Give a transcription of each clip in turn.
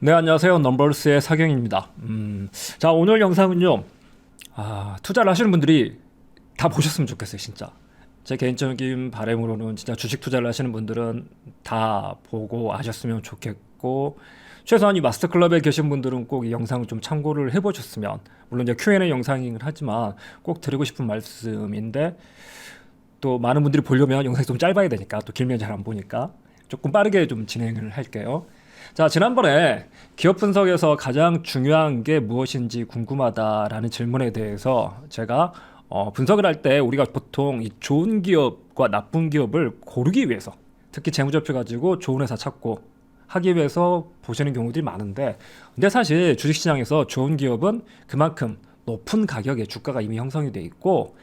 네, 안녕하세요. 넘버스의 사경입니다. 자, 오늘 영상은요. 투자를 하시는 분들이 다 보셨으면 좋겠어요, 진짜. 제 개인적인 바람으로는 진짜 주식 투자를 하시는 분들은 다 보고 아셨으면 좋겠고, 최소한 이 마스터 클럽에 계신 분들은 꼭 이 영상을 좀 참고를 해보셨으면, 물론 이제 Q&A 영상이긴 하지만 꼭 드리고 싶은 말씀인데, 또 많은 분들이 보려면 영상이 좀 짧아야 되니까, 또 길면 잘 안 보니까 조금 빠르게 좀 진행을 할게요. 자, 지난번에 기업 분석에서 가장 중요한 게 무엇인지 궁금하다라는 질문에 대해서 제가 분석을 할 때 우리가 보통 이 좋은 기업과 나쁜 기업을 고르기 위해서, 특히 재무제표 가지고 좋은 회사 찾고 하기 위해서 보시는 경우들이 많은데, 근데 사실 주식시장에서 좋은 기업은 그만큼 높은 가격에 주가가 이미 형성이 돼 있고,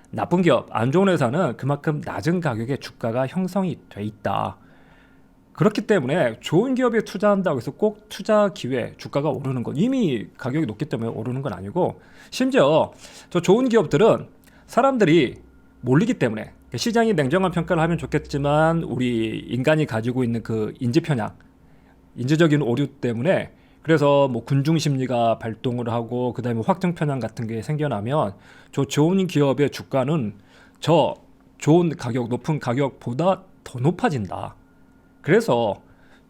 나쁜 기업, 안 좋은 회사는 그만큼 낮은 가격에 주가가 형성이 돼 있다. 그렇기 때문에 좋은 기업에 투자한다고 해서 꼭 투자 기회, 주가가 오르는 건, 이미 가격이 높기 때문에 오르는 건 아니고, 심지어 저 좋은 기업들은 사람들이 몰리기 때문에, 시장이 냉정한 평가를 하면 좋겠지만 우리 인간이 가지고 있는 그 인지 편향, 인지적인 오류 때문에, 그래서 뭐 군중 심리가 발동을 하고 그다음에 확정 편향 같은 게 생겨나면 저 좋은 기업의 주가는 저 좋은 가격, 높은 가격보다 더 높아진다. 그래서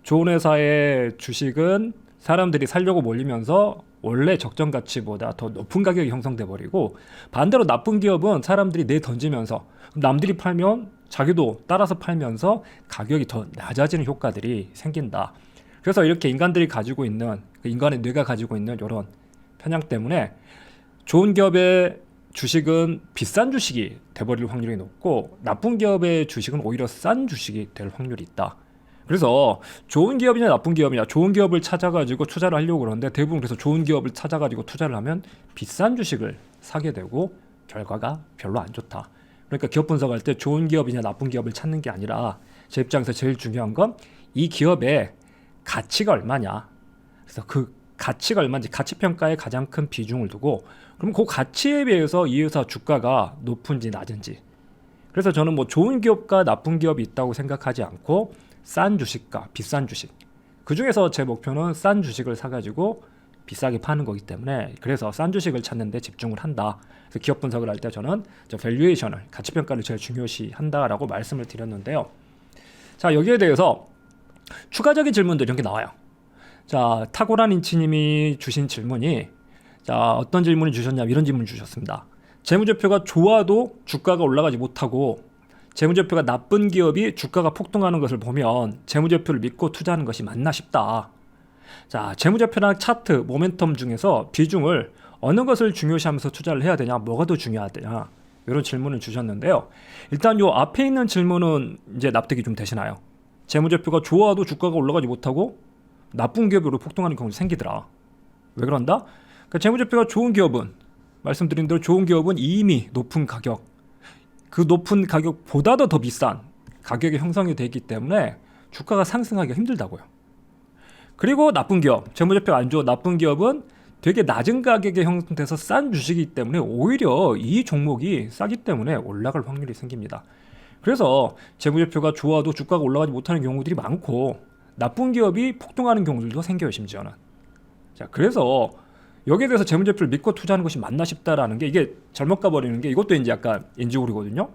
좋은 회사의 주식은 사람들이 살려고 몰리면서 원래 적정 가치보다 더 높은 가격이 형성돼 버리고, 반대로 나쁜 기업은 사람들이 내 던지면서 남들이 팔면 자기도 따라서 팔면서 가격이 더 낮아지는 효과들이 생긴다. 그래서 이렇게 인간들이 가지고 있는, 인간의 뇌가 가지고 있는 이런 편향 때문에 좋은 기업의 주식은 비싼 주식이 돼버릴 확률이 높고, 나쁜 기업의 주식은 오히려 싼 주식이 될 확률이 있다. 그래서 좋은 기업이냐 나쁜 기업이냐, 좋은 기업을 찾아가지고 투자를 하려고 그러는데, 대부분 그래서 좋은 기업을 찾아가지고 투자를 하면 비싼 주식을 사게 되고 결과가 별로 안 좋다. 그러니까 기업 분석할 때 좋은 기업이냐 나쁜 기업을 찾는 게 아니라, 제 입장에서 제일 중요한 건 이 기업의 가치가 얼마냐. 그래서 그 가치가 얼마인지, 가치 평가에 가장 큰 비중을 두고, 그럼 그 가치에 비해서 이 회사 주가가 높은지 낮은지. 그래서 저는 뭐 좋은 기업과 나쁜 기업이 있다고 생각하지 않고, 싼 주식과 비싼 주식, 그 중에서 제 목표는 싼 주식을 사가지고 비싸게 파는 거기 때문에, 그래서 싼 주식을 찾는 데 집중을 한다. 그래서 기업 분석을 할 때 저는 밸류에이션을, 가치평가를 제일 중요시 한다라고 말씀을 드렸는데요. 자, 여기에 대해서 추가적인 질문들 이런 게 나와요. 자, 탁월한 인치님이 주신 질문이, 자, 어떤 질문을 주셨냐면 이런 질문을 주셨습니다. 재무제표가 좋아도 주가가 올라가지 못하고, 재무제표가 나쁜 기업이 주가가 폭등하는 것을 보면 재무제표를 믿고 투자하는 것이 맞나 싶다. 자, 재무제표랑 차트, 모멘텀 중에서 비중을 어느 것을 중요시하면서 투자를 해야 되냐, 뭐가 더 중요하냐, 이런 질문을 주셨는데요. 일단 요 앞에 있는 질문은 이제 납득이 좀 되시나요? 재무제표가 좋아도 주가가 올라가지 못하고 나쁜 기업으로 폭등하는 경우가 생기더라. 왜 그런다? 그러니까 재무제표가 좋은 기업은, 말씀드린 대로 좋은 기업은 이미 높은 가격, 그 높은 가격보다도 더 비싼 가격이 형성이 되기 때문에 주가가 상승하기가 힘들다고요. 그리고 나쁜 기업, 재무제표가 안 좋은 나쁜 기업은 되게 낮은 가격에 형성돼서 싼 주식이기 때문에 오히려 이 종목이 싸기 때문에 올라갈 확률이 생깁니다. 그래서 재무제표가 좋아도 주가가 올라가지 못하는 경우들이 많고, 나쁜 기업이 폭등하는 경우들도 생겨요, 심지어는. 자, 그래서 여기에 대해서 재무제표를 믿고 투자하는 것이 맞나 싶다라는 게, 이게 잘못 가버리는 게, 이것도 이제 약간 인지오류거든요.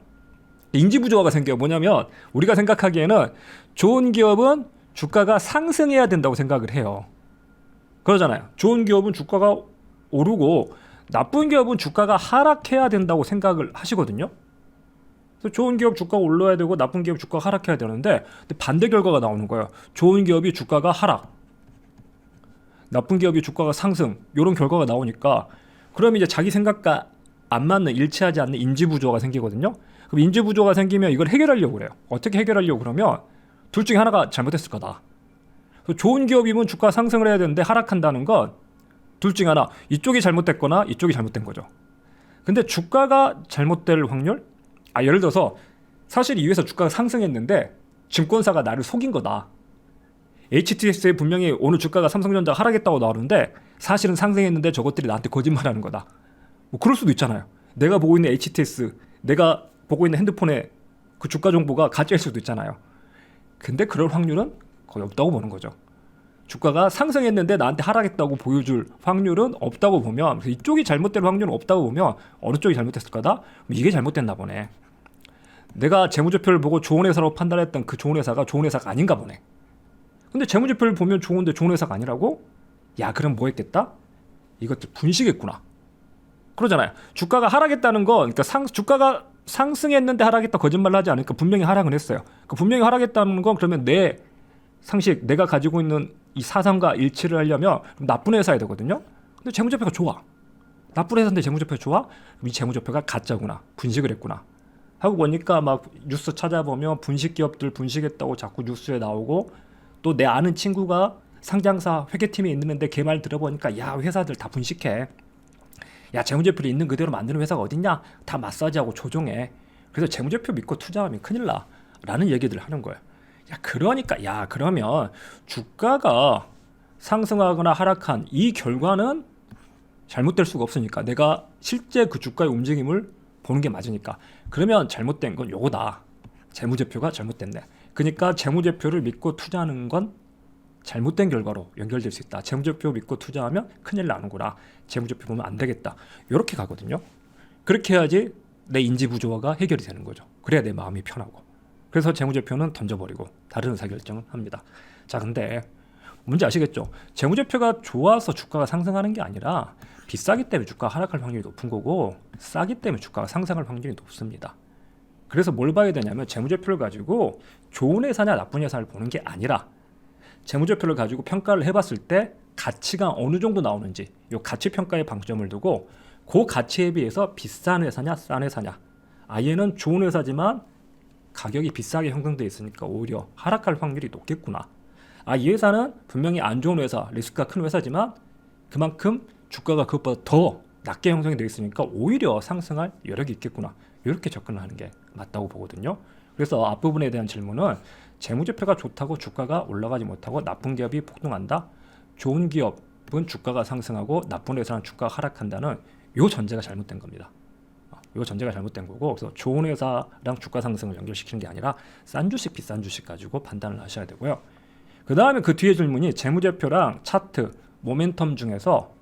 인지부조화가 생겨요. 뭐냐면 우리가 생각하기에는 좋은 기업은 주가가 상승해야 된다고 생각을 해요. 그러잖아요. 좋은 기업은 주가가 오르고 나쁜 기업은 주가가 하락해야 된다고 생각을 하시거든요. 그래서 좋은 기업 주가가 올라야 되고 나쁜 기업 주가가 하락해야 되는데, 근데 반대 결과가 나오는 거예요. 좋은 기업이 주가가 하락, 나쁜 기업이 주가가 상승, 이런 결과가 나오니까, 그럼 이제 자기 생각과 안 맞는, 일치하지 않는 인지부조가 생기거든요. 그럼 인지부조가 생기면 이걸 해결하려고 그래요. 어떻게 해결하려고 그러면 둘 중에 하나가 잘못했을 거다. 좋은 기업이면 주가 상승을 해야 되는데 하락한다는 건 둘 중에 하나, 이쪽이 잘못됐거나 이쪽이 잘못된 거죠. 근데 주가가 잘못될 확률? 예를 들어서 사실 이 회사 주가가 상승했는데 증권사가 나를 속인 거다. HTS에 분명히 오늘 주가가 삼성전자가 하락했다고 나오는데 사실은 상승했는데 저것들이 나한테 거짓말하는 거다. 뭐 그럴 수도 있잖아요. 내가 보고 있는 HTS, 내가 보고 있는 핸드폰에 그 주가 정보가 가짜일 수도 있잖아요. 근데 그럴 확률은 거의 없다고 보는 거죠. 주가가 상승했는데 나한테 하락했다고 보여줄 확률은 없다고 보면, 이쪽이 잘못될 확률은 없다고 보면 어느 쪽이 잘못됐을 거다? 이게 잘못됐나 보네. 내가 재무제표를 보고 좋은 회사로 판단했던 그 좋은 회사가 좋은 회사가 아닌가 보네. 근데 재무제표를 보면 좋은데 좋은 회사가 아니라고? 야, 그럼 뭐 했겠다? 이것들 분식했구나. 그러잖아요. 주가가 하락했다는 건, 그러니까 주가가 상승했는데 하락했다 거짓말을 하지 않으니까 분명히 하락은 했어요. 그러니까 분명히 하락했다는 건 그러면 내 상식, 내가 가지고 있는 이 사상과 일치를 하려면 나쁜 회사야 되거든요. 근데 재무제표가 좋아. 나쁜 회사인데 재무제표가 좋아? 그럼 이 재무제표가 가짜구나. 분식을 했구나. 하고 보니까 막 뉴스 찾아보면 분식 기업들 분식했다고 자꾸 뉴스에 나오고, 또 내 아는 친구가 상장사 회계팀에 있는데 걔 말 들어보니까 야, 회사들 다 분식해. 야, 재무제표를 있는 그대로 만드는 회사가 어딨냐? 다 마사지하고 조종해. 그래서 재무제표 믿고 투자하면 큰일 나. 라는 얘기들을 하는 거예요. 야, 그러니까, 야, 그러면 주가가 상승하거나 하락한 이 결과는 잘못될 수가 없으니까, 내가 실제 그 주가의 움직임을 보는 게 맞으니까, 그러면 잘못된 건 요거다. 재무제표가 잘못됐네. 그러니까 재무제표를 믿고 투자하는 건 잘못된 결과로 연결될 수 있다. 재무제표 믿고 투자하면 큰일 나는구나. 재무제표 보면 안 되겠다. 이렇게 가거든요. 그렇게 해야지 내 인지부조화가 해결이 되는 거죠. 그래야 내 마음이 편하고. 그래서 재무제표는 던져버리고 다른 의사결정을 합니다. 자, 근데 문제 아시겠죠? 재무제표가 좋아서 주가가 상승하는 게 아니라 비싸기 때문에 주가가 하락할 확률이 높은 거고, 싸기 때문에 주가가 상승할 확률이 높습니다. 그래서 뭘 봐야 되냐면, 재무제표를 가지고 좋은 회사냐 나쁜 회사를 보는 게 아니라, 재무제표를 가지고 평가를 해봤을 때 가치가 어느 정도 나오는지, 이 가치평가에 방점을 두고 그 가치에 비해서 비싼 회사냐 싼 회사냐, 얘는 좋은 회사지만 가격이 비싸게 형성되어 있으니까 오히려 하락할 확률이 높겠구나. 이 회사는 분명히 안 좋은 회사, 리스크가 큰 회사지만 그만큼 주가가 그것보다 더 낮게 형성이 되어 있으니까 오히려 상승할 여력이 있겠구나. 이렇게 접근을 하는 게 맞다고 보거든요. 그래서 앞부분에 대한 질문은, 재무제표가 좋다고 주가가 올라가지 못하고 나쁜 기업이 폭등한다? 좋은 기업은 주가가 상승하고 나쁜 회사는 주가가 하락한다는 요 전제가 잘못된 겁니다. 요 전제가 잘못된 거고, 그래서 좋은 회사랑 주가 상승을 연결시키는 게 아니라 싼 주식 비싼 주식 가지고 판단을 하셔야 되고요. 그 다음에 그 뒤에 질문이 재무제표랑 차트, 모멘텀 중에서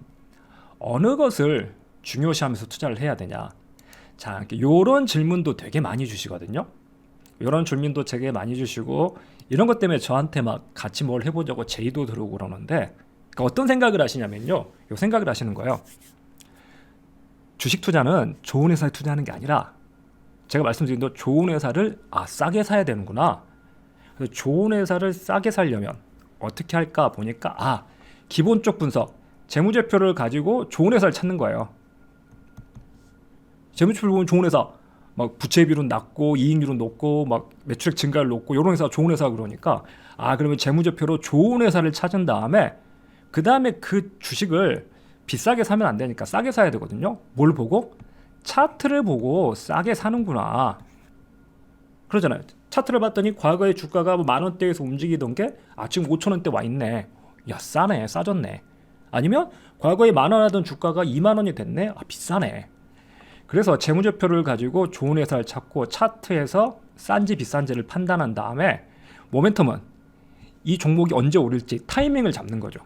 어느 것을 중요시하면서 투자를 해야 되냐. 자, 이런 질문도 되게 많이 주시거든요. 이런 질문도 되게 많이 주시고, 이런 것 때문에 저한테 막 같이 뭘 해보자고 제의도 들어오고 그러는데, 그러니까 어떤 생각을 하시냐면요, 요 생각을 하시는 거예요. 주식 투자는 좋은 회사에 투자하는 게 아니라, 제가 말씀드린 대로 좋은 회사를 싸게 사야 되는구나. 그래서 좋은 회사를 싸게 사려면 어떻게 할까 보니까, 기본적 분석, 재무제표를 가지고 좋은 회사를 찾는 거예요. 재무제표를 보면 좋은 회사, 막 부채비율은 낮고 이익률은 높고 막 매출액 증가율 높고 이런 회사가 좋은 회사. 그러니까 그러면 재무제표로 좋은 회사를 찾은 다음에, 그 다음에 그 주식을 비싸게 사면 안 되니까 싸게 사야 되거든요. 뭘 보고? 차트를 보고 싸게 사는구나. 그러잖아요. 차트를 봤더니 과거에 주가가 뭐 10,000원대에서 움직이던 게 지금 5,000원대 와 있네. 야, 싸네, 싸졌네. 아니면 과거에 10,000원 하던 주가가 20,000원이 됐네. 비싸네. 그래서 재무제표를 가지고 좋은 회사를 찾고 차트에서 싼지 비싼지를 판단한 다음에, 모멘텀은 이 종목이 언제 오를지 타이밍을 잡는 거죠.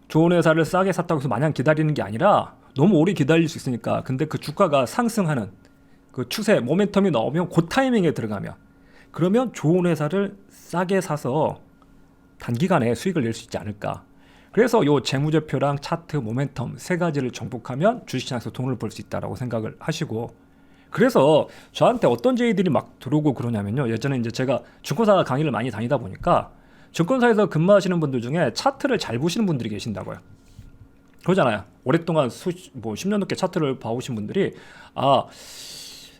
좋은 회사를 싸게 샀다고 해서 마냥 기다리는 게 아니라, 너무 오래 기다릴 수 있으니까, 근데 그 주가가 상승하는 그 추세, 모멘텀이 나오면 그 타이밍에 들어가면, 그러면 좋은 회사를 싸게 사서 단기간에 수익을 낼 수 있지 않을까. 그래서 요 재무제표랑 차트, 모멘텀 세 가지를 정복하면 주식시장에서 돈을 벌 수 있다라고 생각을 하시고, 그래서 저한테 어떤 제의들이 막 들어오고 그러냐면요, 예전에 이제 제가 증권사 강의를 많이 다니다 보니까 증권사에서 근무하시는 분들 중에 차트를 잘 보시는 분들이 계신다고요. 그러잖아요. 오랫동안 10년 넘게 차트를 봐오신 분들이,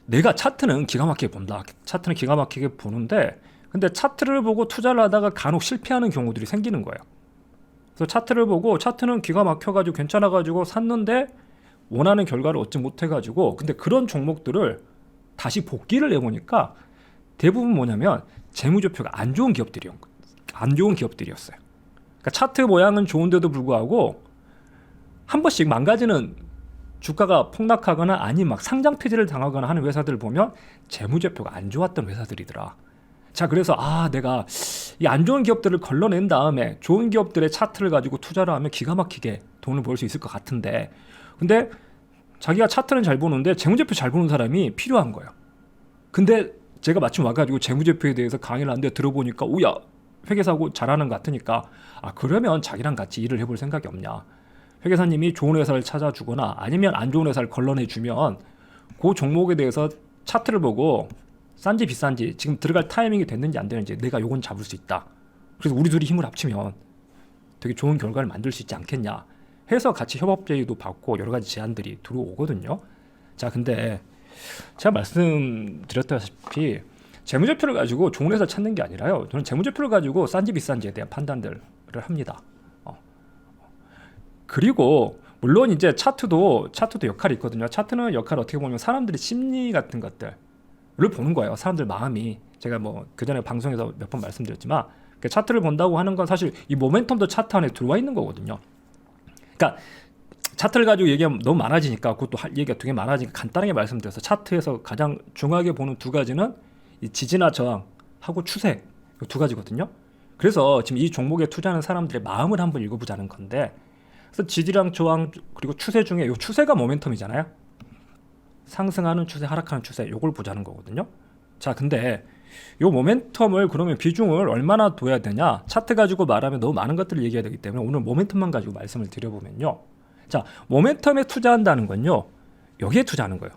내가 차트는 기가 막히게 본다. 차트는 기가 막히게 보는데, 근데 차트를 보고 투자를 하다가 간혹 실패하는 경우들이 생기는 거예요. 그래서 차트를 보고 차트는 기가 막혀가지고 괜찮아가지고 샀는데 원하는 결과를 얻지 못해가지고, 근데 그런 종목들을 다시 복귀를 해보니까 대부분 뭐냐면 재무제표가 안 좋은 기업들이었어요. 그러니까 차트 모양은 좋은데도 불구하고 한 번씩 망가지는, 주가가 폭락하거나 아니면 막 상장 폐지를 당하거나 하는 회사들을 보면 재무제표가 안 좋았던 회사들이더라. 자, 그래서 내가 이 안 좋은 기업들을 걸러낸 다음에 좋은 기업들의 차트를 가지고 투자를 하면 기가 막히게 돈을 벌 수 있을 것 같은데, 근데 자기가 차트는 잘 보는데 재무제표 잘 보는 사람이 필요한 거예요. 근데 제가 마침 와가지고 재무제표에 대해서 강의를 하는데 들어보니까 오야 회계사고 잘하는 것 같으니까 그러면 자기랑 같이 일을 해볼 생각이 없냐. 회계사님이 좋은 회사를 찾아주거나 아니면 안 좋은 회사를 걸러내주면 그 종목에 대해서 차트를 보고 싼지 비싼지 지금 들어갈 타이밍이 됐는지 안 되는지 내가 요건 잡을 수 있다. 그래서 우리 둘이 힘을 합치면 되게 좋은 결과를 만들 수 있지 않겠냐 해서 같이 협업 제의도 받고 여러 가지 제안들이 들어오거든요. 자, 근데 제가 말씀드렸다시피 재무제표를 가지고 좋은 회사 찾는 게 아니라요. 저는 재무제표를 가지고 싼지 비싼지에 대한 판단들을 합니다. 그리고 물론 이제 차트도 역할이 있거든요. 차트는 역할을 어떻게 보면 사람들의 심리 같은 것들을 보는 거예요. 사람들 마음이. 제가 뭐 그전에 방송에서 몇 번 말씀드렸지만 차트를 본다고 하는 건 사실 이 모멘텀도 차트 안에 들어와 있는 거거든요. 그러니까 차트를 가지고 얘기하면 너무 많아지니까 그것도 할 얘기가 되게 많아지니까 간단하게 말씀드려서 차트에서 가장 중요하게 보는 두 가지는 이 지지나 저항하고 추세 이 두 가지거든요. 그래서 지금 이 종목에 투자하는 사람들의 마음을 한번 읽어보자는 건데, 그래서 지지랑 저항 그리고 추세 중에 이 추세가 모멘텀이잖아요. 상승하는 추세, 하락하는 추세 요걸 보자는 거거든요. 자, 근데 이 모멘텀을 그러면 비중을 얼마나 둬야 되냐? 차트 가지고 말하면 너무 많은 것들을 얘기해야 되기 때문에 오늘 모멘텀만 가지고 말씀을 드려보면요. 자, 모멘텀에 투자한다는 건요. 여기에 투자하는 거예요.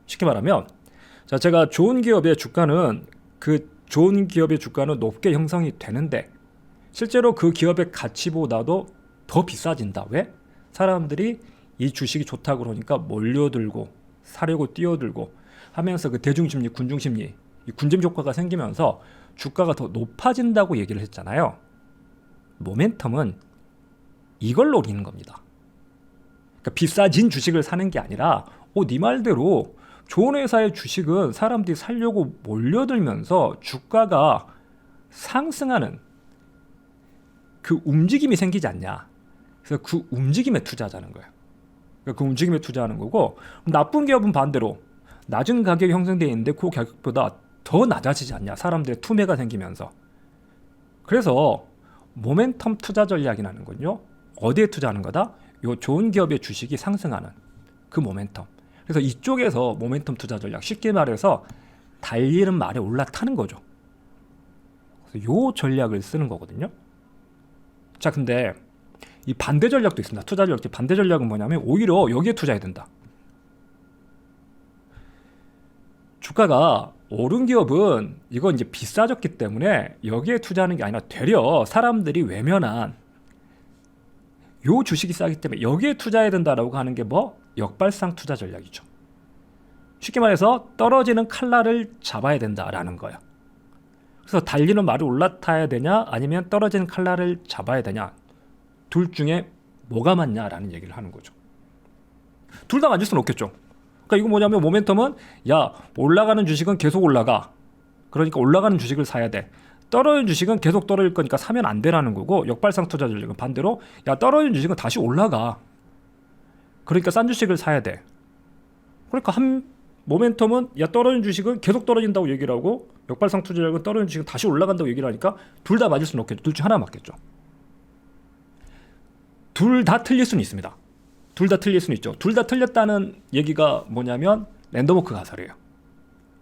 쉽게 말하면 자, 제가 좋은 기업의 주가는 높게 형성이 되는데 실제로 그 기업의 가치보다도 더 비싸진다. 왜? 사람들이 이 주식이 좋다고 그러니까 몰려들고 사려고 뛰어들고 하면서 그 대중심리, 군중심리, 이 군중 효과가 생기면서 주가가 더 높아진다고 얘기를 했잖아요. 모멘텀은 이걸 노리는 겁니다. 그러니까 비싸진 주식을 사는 게 아니라 네 말대로 좋은 회사의 주식은 사람들이 살려고 몰려들면서 주가가 상승하는 그 움직임이 생기지 않냐. 그래서 그 움직임에 투자하자는 거예요. 그러니까 그 움직임에 투자하는 거고, 나쁜 기업은 반대로 낮은 가격이 형성되어 있는데 그 가격보다 더 낮아지지 않냐. 사람들의 투매가 생기면서. 그래서 모멘텀 투자 전략이라는 건요. 어디에 투자하는 거다? 요 좋은 기업의 주식이 상승하는 그 모멘텀. 그래서 이쪽에서 모멘텀 투자 전략, 쉽게 말해서 달리는 말에 올라타는 거죠. 그래서 요 전략을 쓰는 거거든요. 자, 근데 이 반대 전략도 있습니다. 투자 전략. 반대 전략은 뭐냐면 오히려 여기에 투자해야 된다. 주가가 오른 기업은 이건 이제 비싸졌기 때문에 여기에 투자하는 게 아니라 되려 사람들이 외면한 요 주식이 싸기 때문에 여기에 투자해야 된다라고 하는 게 뭐? 역발상 투자 전략이죠. 쉽게 말해서 떨어지는 칼날을 잡아야 된다라는 거예요. 그래서 달리는 말이 올라타야 되냐 아니면 떨어지는 칼날을 잡아야 되냐, 둘 중에 뭐가 맞냐라는 얘기를 하는 거죠. 둘 다 맞을 수는 없겠죠. 그러니까 이거 뭐냐면 모멘텀은 올라가는 주식은 계속 올라가. 그러니까 올라가는 주식을 사야 돼. 떨어지는 주식은 계속 떨어질 거니까 사면 안 되라는 거고, 역발상 투자 전략은 반대로 떨어지는 주식은 다시 올라가. 그러니까 싼 주식을 사야 돼. 그러니까 모멘텀은 떨어지는 주식은 계속 떨어진다고 얘기를 하고, 역발상 투자 전략은 떨어지는 주식은 다시 올라간다고 얘기를 하니까 둘 다 맞을 수는 없겠죠. 둘 중 하나 맞겠죠. 둘 다 틀릴 수는 있습니다. 둘 다 틀릴 수는 있죠. 둘 다 틀렸다는 얘기가 뭐냐면 랜덤워크 가설이에요.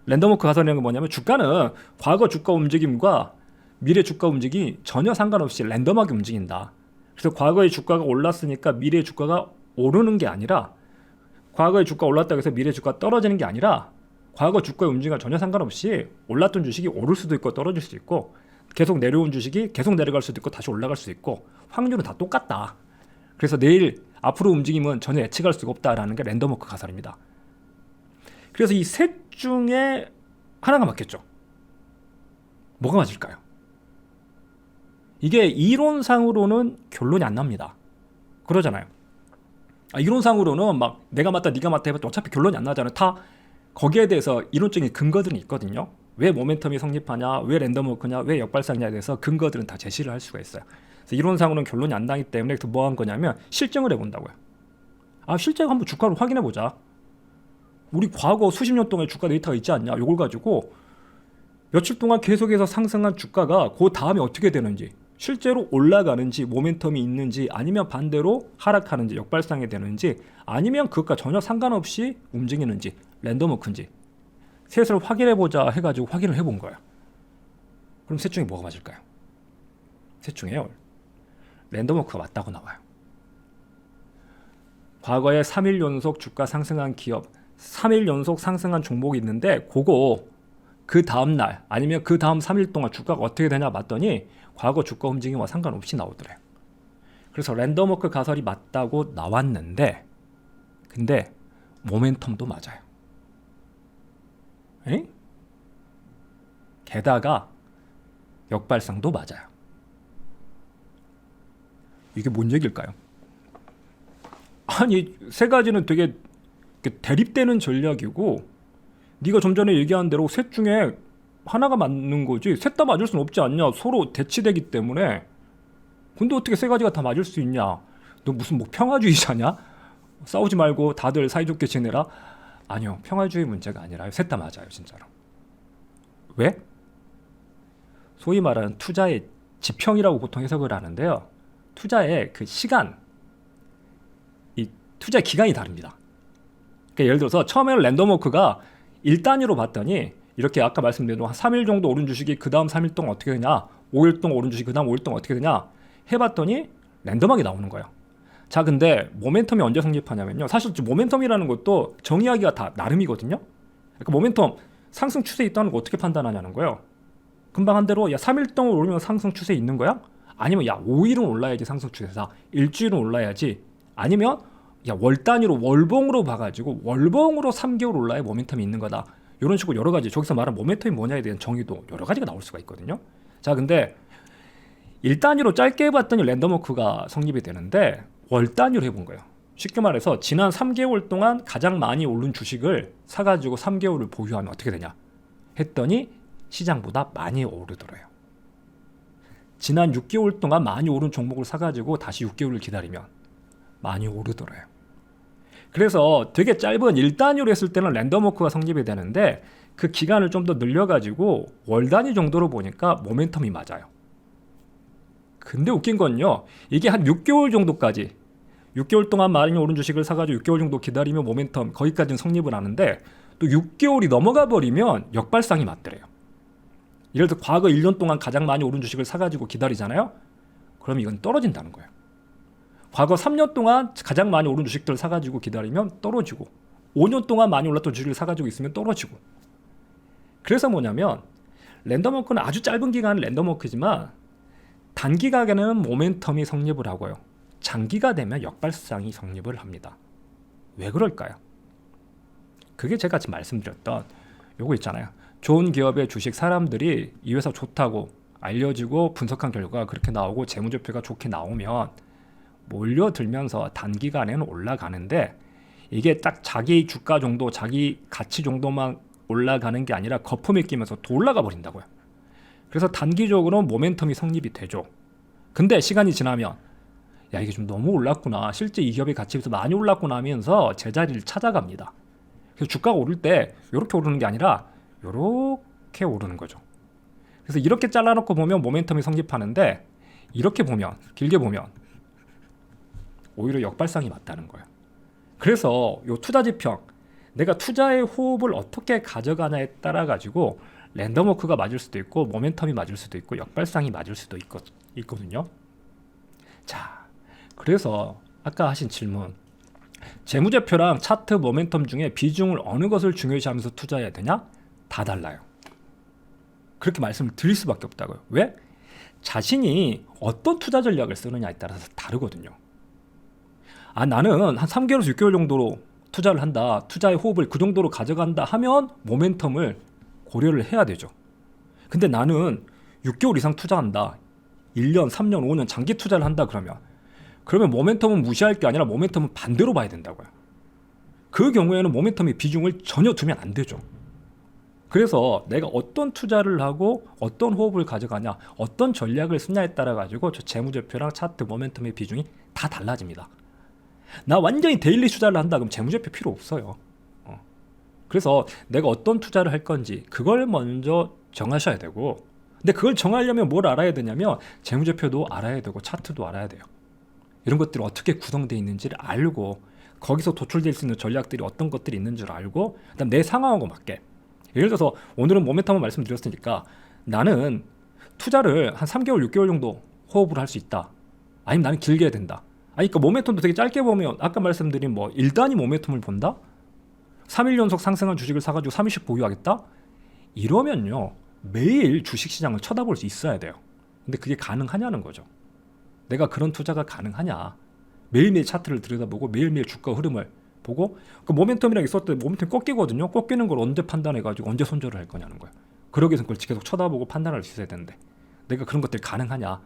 랜덤워크 가설이라는 건 뭐냐면 주가는 과거 주가 움직임과 미래 주가 움직임이 전혀 상관없이 랜덤하게 움직인다. 그래서 과거의 주가가 올랐으니까 미래 주가가 오르는 게 아니라, 과거의 주가 올랐다고 해서 미래 주가 떨어지는 게 아니라, 과거 주가의 움직임과 전혀 상관없이 올랐던 주식이 오를 수도 있고 떨어질 수도 있고, 계속 내려온 주식이 계속 내려갈 수도 있고 다시 올라갈 수도 있고, 확률은 다 똑같다. 그래서 내일 앞으로 움직임은 전혀 예측할 수가 없다라는 게 랜덤워크 가설입니다. 그래서 이 셋 중에 하나가 맞겠죠. 뭐가 맞을까요? 이게 이론상으로는 결론이 안 납니다. 그러잖아요. 이론상으로는 막 내가 맞다 네가 맞다 해봤자 어차피 결론이 안 나잖아요. 다 거기에 대해서 이론적인 근거들이 있거든요. 왜 모멘텀이 성립하냐, 왜 랜덤워크냐, 왜 역발상냐에 대해서 근거들은 다 제시를 할 수가 있어요. 그래서 이론상으로는 결론이 안 나기 때문에 뭐 한 거냐면 실증을 해본다고요. 실제로 한번 주가를 확인해보자. 우리 과거 수십 년 동안 주가 데이터가 있지 않냐, 이걸 가지고 며칠 동안 계속해서 상승한 주가가 그 다음에 어떻게 되는지, 실제로 올라가는지, 모멘텀이 있는지, 아니면 반대로 하락하는지, 역발상이 되는지, 아니면 그것과 전혀 상관없이 움직이는지, 랜덤워크인지 셋을 확인해보자 해가지고 확인을 해본 거야. 그럼 셋 중에 뭐가 맞을까요? 셋 중에요, 랜덤워크가 맞다고 나와요. 과거에 3일 연속 주가 상승한 기업, 3일 연속 상승한 종목이 있는데 그거 그 다음날 아니면 그 다음 3일 동안 주가가 어떻게 되냐 봤더니 과거 주가 움직임과 상관없이 나오더래요. 그래서 랜덤워크 가설이 맞다고 나왔는데, 근데 모멘텀도 맞아요. 에? 게다가 역발상도 맞아요. 이게 뭔 얘기일까요? 아니, 세 가지는 되게 대립되는 전략이고, 네가 좀 전에 얘기한 대로 셋 중에 하나가 맞는 거지, 셋 다 맞을 수는 없지 않냐. 서로 대치되기 때문에. 근데 어떻게 세 가지가 다 맞을 수 있냐? 너 무슨 뭐 평화주의자냐? 싸우지 말고 다들 사이좋게 지내라? 아니요, 평화주의 문제가 아니라요, 셋 다 맞아요, 진짜로. 왜? 소위 말하는 투자의 지평이라고 보통 해석을 하는데요, 투자의 그 시간, 이 투자의 기간이 다릅니다. 그러니까 예를 들어서 처음에는 랜덤워크가 1단위로 봤더니, 이렇게 아까 말씀드린 한 3일 정도 오른 주식이 그 다음 3일 동안 어떻게 되냐, 5일 동안 오른 주식이 그 다음 5일 동안 어떻게 되냐 해봤더니 랜덤하게 나오는 거예요. 자, 근데 모멘텀이 언제 성립하냐면요, 사실 모멘텀이라는 것도 정의하기가 다 나름이거든요. 그러니까 모멘텀, 상승 추세에 있다는 거 어떻게 판단하냐는 거예요. 금방 한 대로, 야 3일 동안 오르면 상승 추세에 있는 거야? 아니면 야 5일은 올라야지 상승 추세다, 일주일은 올라야지, 아니면 야 월 단위로 월봉으로 봐가지고 월봉으로 3개월 올라야 모멘텀이 있는 거다. 이런 식으로 여러 가지, 저기서 말한 모멘텀이 뭐냐에 대한 정의도 여러 가지가 나올 수가 있거든요. 자, 근데 1단위로 짧게 해봤더니 랜덤워크가 성립이 되는데, 월 단위로 해본 거예요. 쉽게 말해서 지난 3개월 동안 가장 많이 오른 주식을 사가지고 3개월을 보유하면 어떻게 되냐 했더니 시장보다 많이 오르더래요. 지난 6개월 동안 많이 오른 종목을 사가지고 다시 6개월을 기다리면 많이 오르더래요. 그래서 되게 짧은 1단위로 했을 때는 랜덤워크가 성립이 되는데, 그 기간을 좀 더 늘려가지고 월 단위 정도로 보니까 모멘텀이 맞아요. 근데 웃긴 건요, 이게 한 6개월 정도까지, 6개월 동안 많이 오른 주식을 사가지고 6개월 정도 기다리면 모멘텀 거기까지는 성립을 하는데, 또 6개월이 넘어가 버리면 역발상이 맞더래요. 예를 들어 과거 1년 동안 가장 많이 오른 주식을 사가지고 기다리잖아요. 그럼 이건 떨어진다는 거예요. 과거 3년 동안 가장 많이 오른 주식들을 사가지고 기다리면 떨어지고, 5년 동안 많이 올랐던 주식을 사가지고 있으면 떨어지고. 그래서 뭐냐면 랜덤워크는 아주 짧은 기간 랜덤워크지만 단기간에는 모멘텀이 성립을 하고요, 장기가 되면 역발상이 성립을 합니다. 왜 그럴까요? 그게 제가 지금 말씀드렸던 요거 있잖아요. 좋은 기업의 주식, 사람들이 이 회사 좋다고 알려지고 분석한 결과 그렇게 나오고 재무제표가 좋게 나오면 몰려들면서 단기간에는 올라가는데, 이게 딱 자기 주가 정도, 자기 가치 정도만 올라가는 게 아니라 거품이 끼면서 더 올라가 버린다고요. 그래서 단기적으로 모멘텀이 성립이 되죠. 근데 시간이 지나면 야 이게 좀 너무 올랐구나, 실제 이 기업의 가치에 비해서 많이 올랐구나 하면서 제자리를 찾아갑니다. 그래서 주가가 오를 때 이렇게 오르는 게 아니라 이렇게 오르는 거죠. 그래서 이렇게 잘라놓고 보면 모멘텀이 성립하는데, 이렇게 보면, 길게 보면 오히려 역발상이 맞다는 거예요. 그래서 요 투자지평, 내가 투자의 호흡을 어떻게 가져가냐에 따라 가지고 랜덤워크가 맞을 수도 있고 모멘텀이 맞을 수도 있고 역발상이 맞을 수도 있거든요. 자, 그래서 아까 하신 질문, 재무제표랑 차트, 모멘텀 중에 비중을 어느 것을 중요시하면서 투자해야 되냐? 다 달라요. 그렇게 말씀을 드릴 수밖에 없다고요. 왜? 자신이 어떤 투자 전략을 쓰느냐에 따라서 다르거든요. 아, 나는 한 3개월에서 6개월 정도로 투자를 한다, 투자의 호흡을 그 정도로 가져간다 하면 모멘텀을 고려를 해야 되죠. 근데 나는 6개월 이상 투자한다, 1년, 3년, 5년 장기 투자를 한다 그러면 모멘텀은 무시할 게 아니라 모멘텀은 반대로 봐야 된다고요. 그 경우에는 모멘텀의 비중을 전혀 두면 안 되죠. 그래서 내가 어떤 투자를 하고 어떤 호흡을 가져가냐, 어떤 전략을 쓰냐에 따라 가지고 저 재무제표랑 차트, 모멘텀의 비중이 다 달라집니다. 나 완전히 데일리 투자를 한다 그럼 재무제표 필요 없어요. 그래서 내가 어떤 투자를 할 건지 그걸 먼저 정하셔야 되고, 근데 그걸 정하려면 뭘 알아야 되냐면 재무제표도 알아야 되고 차트도 알아야 돼요. 이런 것들이 어떻게 구성되어 있는지를 알고 거기서 도출될 수 있는 전략들이 어떤 것들이 있는 줄 알고 그다음 내 상황하고 맞게. 예를 들어서 오늘은 모멘텀을 말씀드렸으니까 나는 투자를 한 3개월, 6개월 정도 호흡을 할 수 있다. 아니면 나는 길게 해야 된다. 아니, 그러니까 모멘텀도 되게 짧게 보면 아까 말씀드린 뭐 1단위 모멘텀을 본다? 3일 연속 상승한 주식을 사가지고 3일씩 보유하겠다? 이러면요. 매일 주식시장을 쳐다볼 수 있어야 돼요. 근데 그게 가능하냐는 거죠. 내가 그런 투자가 가능하냐. 매일매일 차트를 들여다보고 매일매일 주가 흐름을 보고 그 모멘텀이라고 있었을 때 모멘텀이 꺾이거든요. 꺾이는 걸 언제 판단해가지고 언제 손절을 할 거냐는 거예요. 그러기 위해서 그걸 계속 쳐다보고 판단할 수 있어야 되는데 내가 그런 것들이 가능하냐.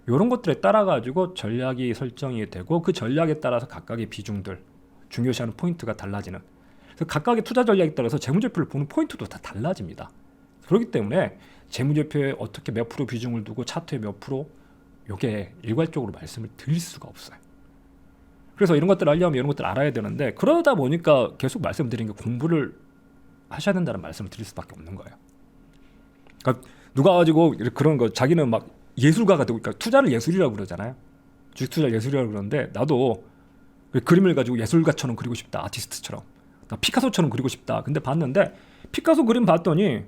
이런 것들에 따라가지고 전략이 설정이 되고 그 전략에 따라서 각각의 비중들 중요시하는 포인트가 달라지는, 그래서 각각의 투자 전략에 따라서 재무제표를 보는 포인트도 다 달라집니다. 그렇기 때문에 재무제표에 어떻게 몇 프로 비중을 두고 차트에 몇 프로, 이게 일괄적으로 말씀을 드릴 수가 없어요. 그래서 이런 것들을 알려면 이런 것들을 알아야 되는데 그러다 보니까 계속 말씀드린 게 공부를 하셔야 된다는 말씀을 드릴 수밖에 없는 거예요. 그러니까 누가 가지고 그런 거 자기는 막 예술가가 되고, 그러니까 투자를 예술이라고 그러잖아요. 주식 투자를 예술이라고 그러는데 나도 그림을 가지고 예술가처럼 그리고 싶다. 아티스트처럼. 나 피카소처럼 그리고 싶다. 근데 봤는데 피카소 그림 봤더니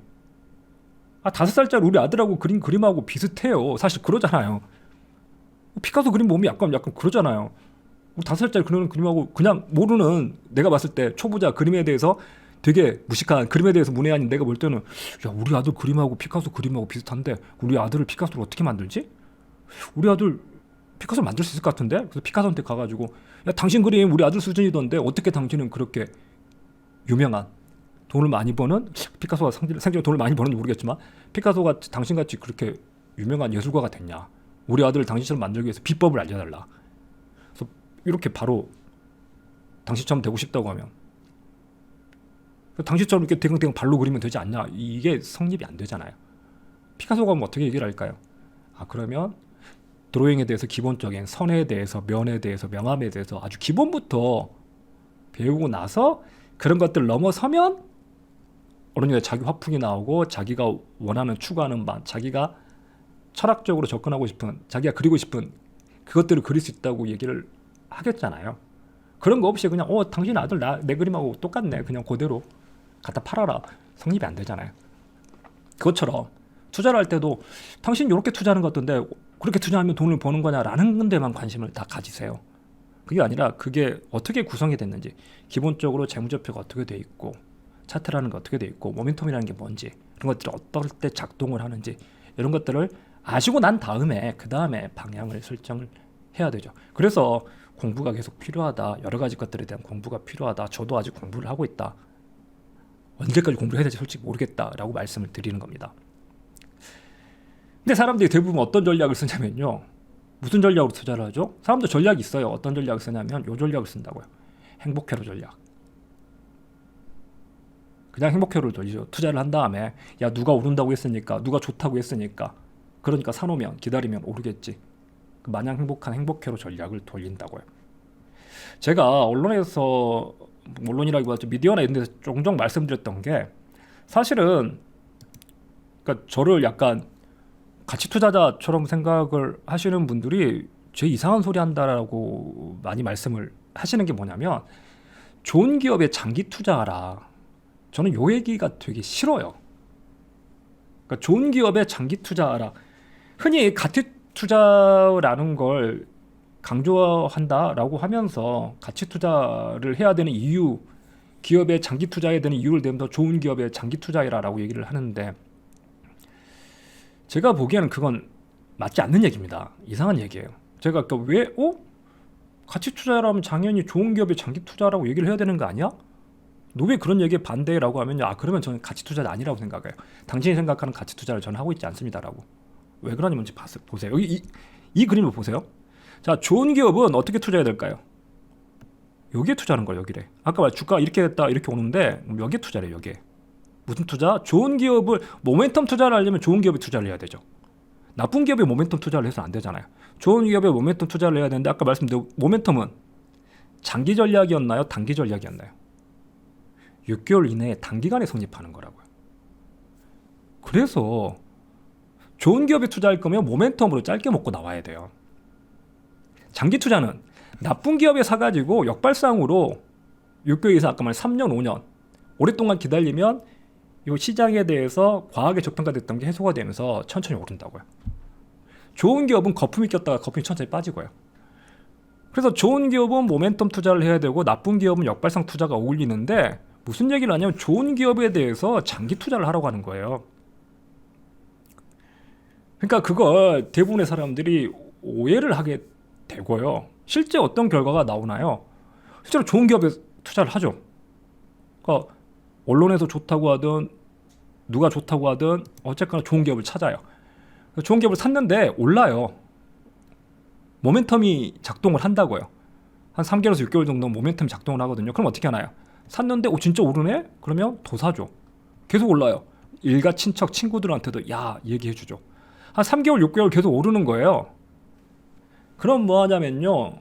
5살짜리 우리 아들하고 그린 그림하고 비슷해요. 사실 그러잖아요. 피카소 그림 보면 약간 그러잖아요. 우리 5살짜리 그리는 그림하고 그냥 모르는, 내가 봤을 때 초보자 그림에 대해서 되게 무식한, 그림에 대해서 문외한인 내가 볼 때는 야, 우리 아들 그림하고 피카소 그림하고 비슷한데 우리 아들을 피카소를 어떻게 만들지? 우리 아들 피카소를 만들 수 있을 것 같은데? 그래서 피카소한테 가가지고 야, 당신 그림 우리 아들 수준이던데 어떻게 당신은 그렇게 유명한, 돈을 많이 버는, 피카소가 생전 돈을 많이 버는지 모르겠지만 피카소가 당신같이 그렇게 유명한 예술가가 됐냐? 우리 아들을 당신처럼 만들기 위해서 비법을 알려달라. 그래서 이렇게 바로 당신처럼 되고 싶다고 하면 당신처럼 이렇게 대강대강 발로 그리면 되지 않냐? 이게 성립이 안 되잖아요. 피카소가 뭐 어떻게 얘기를 할까요? 그러면 드로잉에 대해서 기본적인 선에 대해서, 면에 대해서, 명암에 대해서 아주 기본부터 배우고 나서 그런 것들을 넘어서면 어느 정도 자기 화풍이 나오고 자기가 원하는, 추구하는 바, 자기가 철학적으로 접근하고 싶은, 자기가 그리고 싶은 그것들을 그릴 수 있다고 얘기를 하겠잖아요. 그런 거 없이 그냥 당신 아들 내 그림하고 똑같네, 그냥 그대로 갖다 팔아라, 성립이 안 되잖아요. 그것처럼 투자를 할 때도 당신 이렇게 투자하는 것 같던데 그렇게 투자하면 돈을 버는 거냐라는 데만 관심을 다 가지세요. 그게 아니라 그게 어떻게 구성이 됐는지, 기본적으로 재무제표가 어떻게 돼 있고 차트라는 게 어떻게 돼 있고 모멘텀이라는 게 뭔지, 그런 것들이 어떨 때 작동을 하는지, 이런 것들을 아시고 난 다음에 그 다음에 방향을 설정을 해야 되죠. 그래서 공부가 계속 필요하다. 여러 가지 것들에 대한 공부가 필요하다. 저도 아직 공부를 하고 있다. 언제까지 공부를 해야 될지 솔직히 모르겠다라고 말씀을 드리는 겁니다. 근데 사람들이 대부분 어떤 전략을 쓰냐면요. 무슨 전략으로 투자를 하죠? 사람들 전략이 있어요. 어떤 전략을 쓰냐면 요 전략을 쓴다고요. 행복회로 전략. 그냥 행복회로를 돌리죠. 투자를 한 다음에 야, 누가 오른다고 했으니까, 누가 좋다고 했으니까, 그러니까 사놓으면 기다리면 오르겠지. 그 마냥 행복한 행복회로 전략을 돌린다고요. 제가 언론에서, 언론이라기보다 미디어나 이런 데서 종종 말씀드렸던 게, 사실은 그러니까 저를 약간 가치 투자자처럼 생각을 하시는 분들이 제 이상한 소리 한다라고 많이 말씀을 하시는 게 뭐냐면, 좋은 기업에 장기 투자하라. 저는 요 얘기가 되게 싫어요. 그러니까 좋은 기업에 장기 투자하라. 흔히 가치 투자라는 걸 강조한다라고 하면서 가치 투자를 해야 되는 이유, 기업에 장기 투자해야 되는 이유를 내면서 좋은 기업에 장기 투자해라라고 얘기를 하는데, 제가 보기에는 그건 맞지 않는 얘기입니다. 이상한 얘기예요. 제가 그러니까 왜 가치 투자라면 당연히 좋은 기업에 장기 투자라고 얘기를 해야 되는 거 아니야? 너 왜 그런 얘기에 반대라고 하면요, 그러면 저는 가치 투자가 아니라고 생각해요. 당신이 생각하는 가치 투자를 저는 하고 있지 않습니다라고. 왜 그러냐면 보세요. 여기 이 그림을 보세요. 자, 좋은 기업은 어떻게 투자해야 될까요? 여기에 투자하는 거예요. 여기래. 아까 말 주가가 이렇게 됐다 이렇게 오는데 여기에 투자래. 여기에. 무슨 투자? 좋은 기업을, 모멘텀 투자를 하려면 좋은 기업에 투자를 해야 되죠. 나쁜 기업에 모멘텀 투자를 해서 안 되잖아요. 좋은 기업에 모멘텀 투자를 해야 되는데, 아까 말씀드린 모멘텀은 장기 전략이었나요? 단기 전략이었나요? 6개월 이내에 단기간에 성립하는 거라고요. 그래서 좋은 기업에 투자할 거면 모멘텀으로 짧게 먹고 나와야 돼요. 장기 투자는 나쁜 기업에 사가지고 역발상으로 6개월 이상, 아까 말한 3년, 5년 오랫동안 기다리면 이 시장에 대해서 과하게 저평가됐던 게 해소가 되면서 천천히 오른다고요. 좋은 기업은 거품이 꼈다가 거품이 천천히 빠지고요. 그래서 좋은 기업은 모멘텀 투자를 해야 되고 나쁜 기업은 역발상 투자가 어울리는데 무슨 얘기를 하냐면 좋은 기업에 대해서 장기 투자를 하라고 하는 거예요. 그러니까 그걸 대부분의 사람들이 오해를 하게 되고요. 실제 어떤 결과가 나오나요? 실제로 좋은 기업에 투자를 하죠. 그러니까 언론에서 좋다고 하든 누가 좋다고 하든 어쨌거나 좋은 기업을 찾아요. 좋은 기업을 샀는데 올라요. 모멘텀이 작동을 한다고요. 한 3개월에서 6개월 정도 모멘텀이 작동을 하거든요. 그럼 어떻게 하나요? 샀는데 진짜 오르네? 그러면 더 사죠. 계속 올라요. 일가 친척 친구들한테도 야 얘기해주죠. 한 3개월 6개월 계속 오르는 거예요. 그럼 뭐 하냐면요,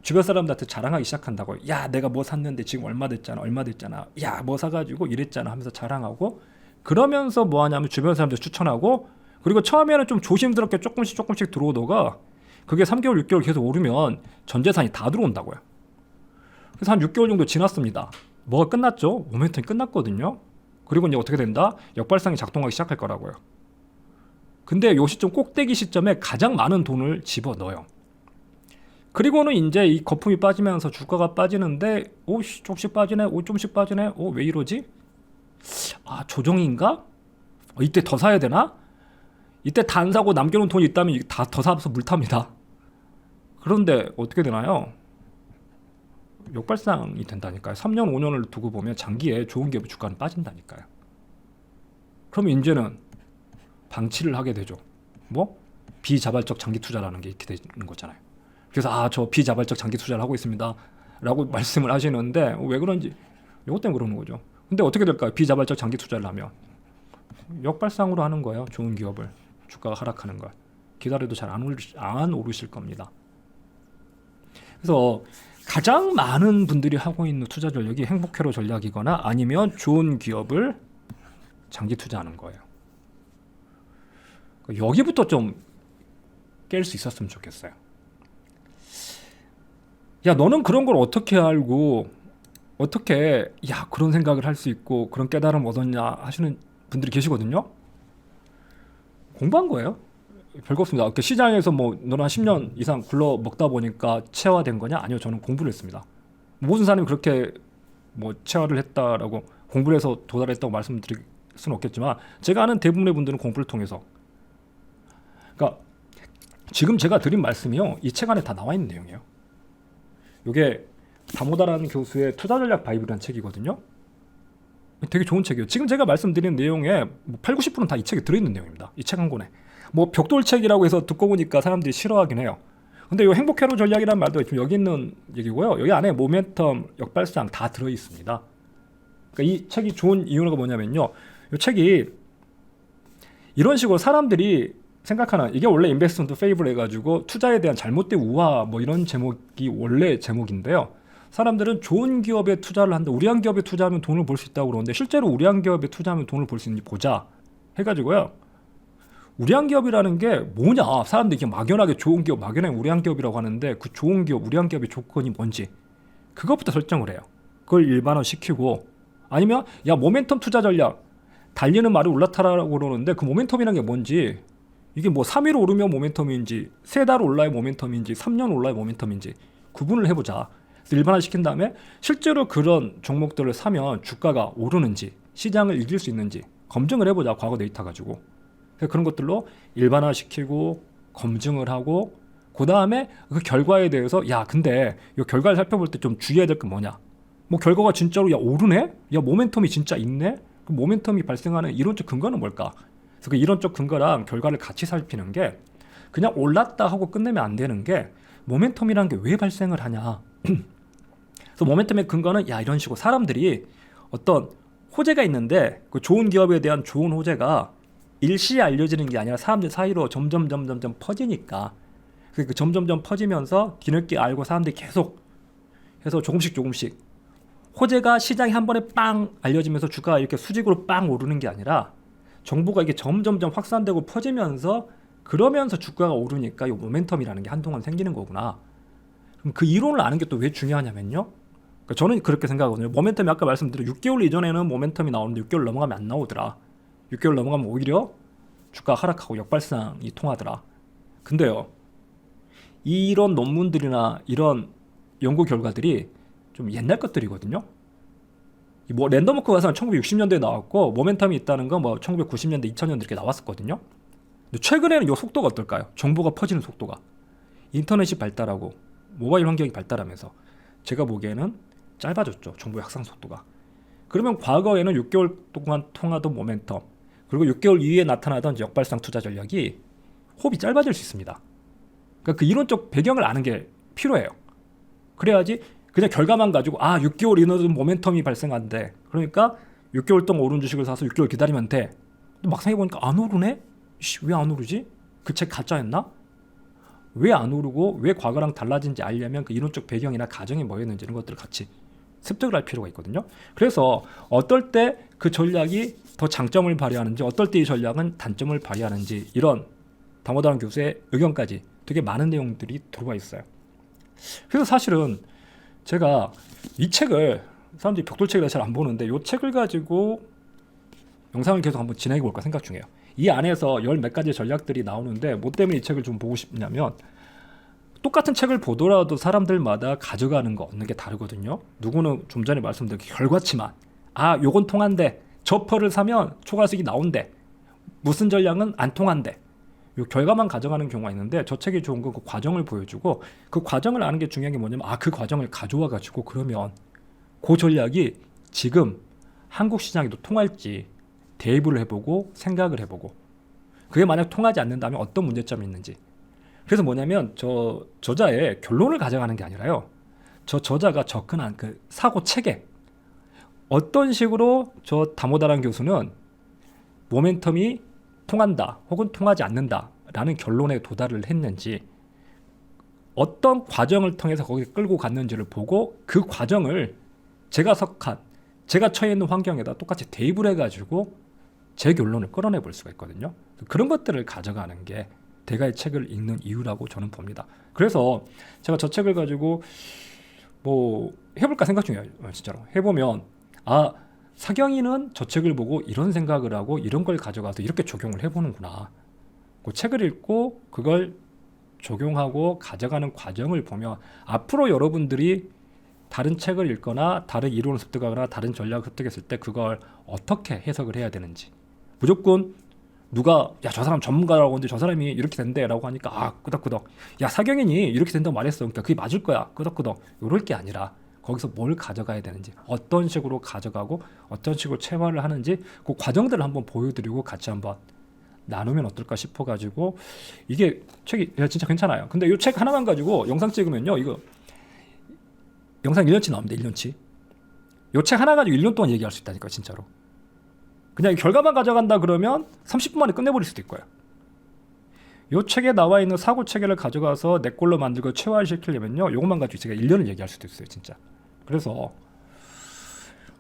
주변 사람들한테 자랑하기 시작한다고요. 야 내가 뭐 샀는데 지금 얼마 됐잖아, 얼마 됐잖아, 야 뭐 사가지고 이랬잖아 하면서 자랑하고, 그러면서 뭐 하냐면 주변 사람들 추천하고, 그리고 처음에는 좀 조심스럽게 조금씩 들어오다가 그게 3개월 6개월 계속 오르면 전 재산이 다 들어온다고요. 그래서 한 6개월 정도 지났습니다. 뭐가 끝났죠? 모멘텀이 끝났거든요. 그리고 이제 어떻게 된다? 역발상이 작동하기 시작할 거라고요. 근데 요 시점, 꼭대기 시점에 가장 많은 돈을 집어넣어요. 그리고는 이제 이 거품이 빠지면서 주가가 빠지는데 조금씩 빠지네, 좀씩 빠지네, 왜 이러지? 아 조정인가? 이때 더 사야 되나? 이때 다 안 사고 남겨놓은 돈이 있다면 다 더 사서 물 탑니다. 그런데 어떻게 되나요? 역발상이 된다니까요. 3년 5년을 두고 보면 장기에 좋은 기업의 주가는 빠진다니까요. 그럼 이제는 방치를 하게 되죠. 뭐? 비자발적 장기 투자라는 게 이렇게 되는 거잖아요. 그래서 저 비자발적 장기 투자를 하고 있습니다 라고 말씀을 하시는데 왜 그런지 이것 때문에 그러는 거죠. 근데 어떻게 될까요? 비자발적 장기 투자를 하면 역발상으로 하는 거예요. 좋은 기업을, 주가가 하락하는 걸 기다려도 잘 안 오르실 겁니다. 그래서 가장 많은 분들이 하고 있는 투자 전략이 행복회로 전략이거나 아니면 좋은 기업을 장기 투자하는 거예요. 여기부터 좀 깰 수 있었으면 좋겠어요. 야 너는 그런 걸 어떻게 알고 어떻게 그런 생각을 할 수 있고 그런 깨달음 얻었냐 하시는 분들이 계시거든요. 공부한 거예요. 별거 없습니다. 시장에서 뭐 너는 한 10년 이상 굴러 먹다 보니까 체화된 거냐? 아니요, 저는 공부를 했습니다. 모든 사람이 그렇게 뭐 체화를 했다라고 공부를 해서 도달했다고 말씀드릴 수는 없겠지만 제가 아는 대부분의 분들은 공부를 통해서, 그러니까 지금 제가 드린 말씀이요, 이 책 안에 다 나와 있는 내용이에요. 이게 다모다라는 교수의 투자 전략 바이블이라는 책이거든요. 되게 좋은 책이에요. 지금 제가 말씀드린 내용의 8, 90%는 다 이 책에 들어있는 내용입니다. 이 책 한 권에. 뭐 벽돌책이라고 해서 듣고 보니까 사람들이 싫어하긴 해요. 근데 이 행복회로 전략이라는 말도 지금 여기 있는 얘기고요. 여기 안에 모멘텀, 역발상 다 들어있습니다. 그러니까 이 책이 좋은 이유가 뭐냐면요, 이 책이 이런 식으로 사람들이 생각하는, 이게 원래 인베스트먼트 페이블 해가지고 투자에 대한 잘못된 우화 뭐 이런 제목이 원래 제목인데요. 사람들은 좋은 기업에 투자를 한다, 우리한 기업에 투자하면 돈을 벌 수 있다고 그러는데 실제로 우리한 기업에 투자하면 돈을 벌 수 있는지 보자 해가지고요. 우리한 기업이라는 게 뭐냐, 사람들이 이렇게 막연하게 좋은 기업, 막연하게 우리한 기업이라고 하는데 그 좋은 기업, 우리한 기업의 조건이 뭔지 그것부터 설정을 해요. 그걸 일반화 시키고, 아니면 모멘텀 투자 전략, 달리는 말이 올라타라고 그러는데 그 모멘텀이라는 게 뭔지, 이게 뭐 3일 오르면 모멘텀인지 3달 올라야 모멘텀인지 3년 올라야 모멘텀인지 구분을 해보자. 일반화 시킨 다음에 실제로 그런 종목들을 사면 주가가 오르는지 시장을 이길 수 있는지 검증을 해보자. 과거 데이터 가지고. 그런 것들로 일반화 시키고 검증을 하고, 그 다음에 그 결과에 대해서 근데 이 결과를 살펴볼 때 좀 주의해야 될 게 뭐냐, 뭐 결과가 진짜로 오르네? 모멘텀이 진짜 있네? 그 모멘텀이 발생하는 이론적 근거는 뭘까? 그래서 그 이론적 근거랑 결과를 같이 살피는 게, 그냥 올랐다 하고 끝내면 안 되는 게 모멘텀이라는 게 왜 발생을 하냐. 그래서 모멘텀의 근거는 이런 식으로 사람들이 어떤 호재가 있는데 그 좋은 기업에 대한 좋은 호재가 일시에 알려지는 게 아니라 사람들 사이로 점점 퍼지니까, 그 점점 퍼지면서 뒤늦게 알고 사람들이 계속 해서 조금씩 호재가 시장에 한 번에 빵 알려지면서 주가가 이렇게 수직으로 빵 오르는 게 아니라 정보가 이게 점점점 확산되고 퍼지면서 그러면서 주가가 오르니까 이 모멘텀이라는 게 한동안 생기는 거구나. 그럼 그 이론을 아는 게 또 왜 중요하냐면요. 그러니까 저는 그렇게 생각하거든요. 모멘텀이 아까 말씀드린 6개월 이전에는 모멘텀이 나오는데 6개월 넘어가면 안 나오더라. 6개월 넘어가면 오히려 주가가 하락하고 역발상이 통하더라. 근데요, 이런 논문들이나 이런 연구 결과들이 좀 옛날 것들이거든요. 뭐 랜덤워크 가서는 1960년대에 나왔고 모멘텀이 있다는 건 뭐 1990년대, 2000년대 이렇게 나왔었거든요. 근데 최근에는 이 속도가 어떨까요? 정보가 퍼지는 속도가. 인터넷이 발달하고 모바일 환경이 발달하면서 제가 보기에는 짧아졌죠. 정보의 확산 속도가. 그러면 과거에는 6개월 동안 통하던 모멘텀, 그리고 6개월 이후에 나타나던 역발상 투자 전략이 호흡이 짧아질 수 있습니다. 그러니까 그 이론적 배경을 아는 게 필요해요. 그래야지 그냥 결과만 가지고 6개월 이후에는 모멘텀이 발생한대. 그러니까 6개월 동안 오른 주식을 사서 6개월 기다리면 돼. 근데 막상 해보니까 안 오르네? 왜 안 오르지? 그 책 가짜였나? 왜 안 오르고 왜 과거랑 달라진지 알려면 그 이론적 배경이나 가정이 뭐였는지 이런 것들을 같이 습득을 할 필요가 있거든요. 그래서 어떨 때 그 전략이 더 장점을 발휘하는지 어떨 때 이 전략은 단점을 발휘하는지 이런 다모다란 교수의 의견까지 되게 많은 내용들이 들어와 있어요. 그래서 사실은 제가 이 책을 사람들이 벽돌책이라 잘 안 보는데 이 책을 가지고 영상을 계속 한번 진행해 볼까 생각 중이에요. 이 안에서 열 몇 가지 전략들이 나오는데 뭐 때문에 이 책을 좀 보고 싶냐면 똑같은 책을 보더라도 사람들마다 가져가는 거 얻는 게 다르거든요. 누구는 좀 전에 말씀드린 결과치만 요건 통한대. 저 퍼를 사면 초과수익이 나온대. 무슨 전략은 안 통한대. 요 결과만 가져가는 경우가 있는데 저 책이 좋은 건 그 과정을 보여주고 그 과정을 아는 게 중요한 게 뭐냐면 그 과정을 가져와 가지고 그러면 그 전략이 지금 한국 시장에도 통할지 대입을 해보고 생각을 해보고 그게 만약 통하지 않는다면 어떤 문제점이 있는지. 그래서 뭐냐면 저 저자의 결론을 가져가는 게 아니라요. 저 저자가 접근한 그 사고 체계 어떤 식으로 저 다모다란 교수는 모멘텀이 통한다 혹은 통하지 않는다 라는 결론에 도달을 했는지 어떤 과정을 통해서 거기 끌고 갔는지를 보고 그 과정을 제가 처해 있는 환경에다 똑같이 대입을 해가지고 제 결론을 끌어내 볼 수가 있거든요. 그런 것들을 가져가는 게 대가의 책을 읽는 이유라고 저는 봅니다. 그래서 제가 저 책을 가지고 뭐 해볼까 생각 중이에요. 진짜로 해보면 사경이는 저 책을 보고 이런 생각을 하고 이런 걸 가져가서 이렇게 적용을 해보는구나. 그 책을 읽고 그걸 적용하고 가져가는 과정을 보면 앞으로 여러분들이 다른 책을 읽거나 다른 이론을 습득하거나 다른 전략을 습득했을 때 그걸 어떻게 해석을 해야 되는지 무조건 누가 저 사람 전문가라고 하는데 저 사람이 이렇게 된대 라고 하니까 끄덕끄덕 사경인이 이렇게 된다고 말했어 그러니까 그게 맞을 거야 끄덕끄덕 이럴 게 아니라 거기서 뭘 가져가야 되는지 어떤 식으로 가져가고 어떤 식으로 체화를 하는지 그 과정들을 한번 보여드리고 같이 한번 나누면 어떨까 싶어가지고 이게 책이 진짜 괜찮아요. 근데 이 책 하나만 가지고 영상 찍으면요 이거 영상 1년치 나옵니다. 1년치 이 책 하나 가지고 1년 동안 얘기할 수 있다니까 진짜로. 그냥 결과만 가져간다 그러면 30분 만에 끝내버릴 수도 있고요. 이 책에 나와 있는 사고 체계를 가져가서 내 걸로 만들고 체화시키려면요 이것만 가지고 제가 1년을 얘기할 수도 있어요 진짜. 그래서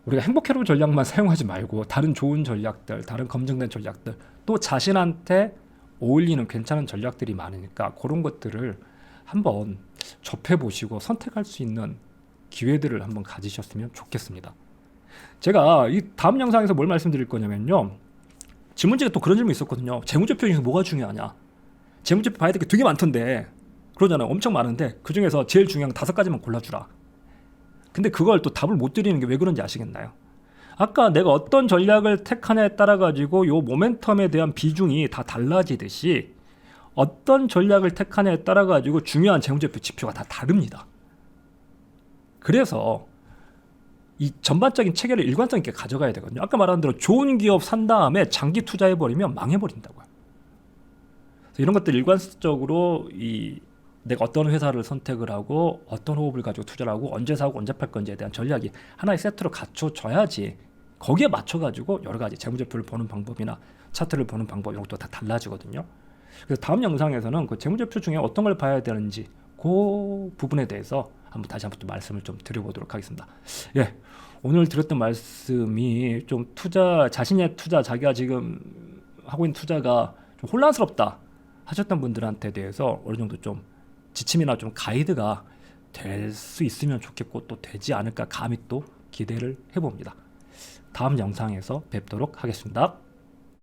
우리가 행복해로 전략만 사용하지 말고 다른 좋은 전략들, 다른 검증된 전략들, 또 자신한테 어울리는 괜찮은 전략들이 많으니까 그런 것들을 한번 접해보시고 선택할 수 있는 기회들을 한번 가지셨으면 좋겠습니다. 제가 이 다음 영상에서 뭘 말씀드릴 거냐면요. 질문지에 또 그런 질문이 있었거든요. 재무제표 중에서 뭐가 중요하냐. 재무제표 봐야 될 게 되게 많던데 그러잖아요. 엄청 많은데 그중에서 제일 중요한 5가지만 골라주라. 근데 그걸 또 답을 못 드리는 게 왜 그런지 아시겠나요? 아까 내가 어떤 전략을 택하냐에 따라 가지고 요 모멘텀에 대한 비중이 다 달라지듯이 어떤 전략을 택하냐에 따라 가지고 중요한 재무제표 지표가 다 다릅니다. 그래서 이 전반적인 체계를 일관성 있게 가져가야 되거든요. 아까 말한 대로 좋은 기업 산 다음에 장기 투자해버리면 망해버린다고요. 이런 것들 일관적으로 내가 어떤 회사를 선택을 하고 어떤 호흡을 가지고 투자를 하고 언제 사고 언제 팔 건지에 대한 전략이 하나의 세트로 갖춰져야지 거기에 맞춰가지고 여러 가지 재무제표를 보는 방법이나 차트를 보는 방법 이런 것도 다 달라지거든요. 그래서 다음 영상에서는 그 재무제표 중에 어떤 걸 봐야 되는지 그 부분에 대해서 다시 한번 또 말씀을 좀 드려보도록 하겠습니다. 오늘 드렸던 말씀이 좀 자신의 투자 자기가 지금 하고 있는 투자가 좀 혼란스럽다 하셨던 분들한테 대해서 어느 정도 좀 지침이나 좀 가이드가 될 수 있으면 좋겠고 또 되지 않을까 감히 또 기대를 해봅니다. 다음 영상에서 뵙도록 하겠습니다.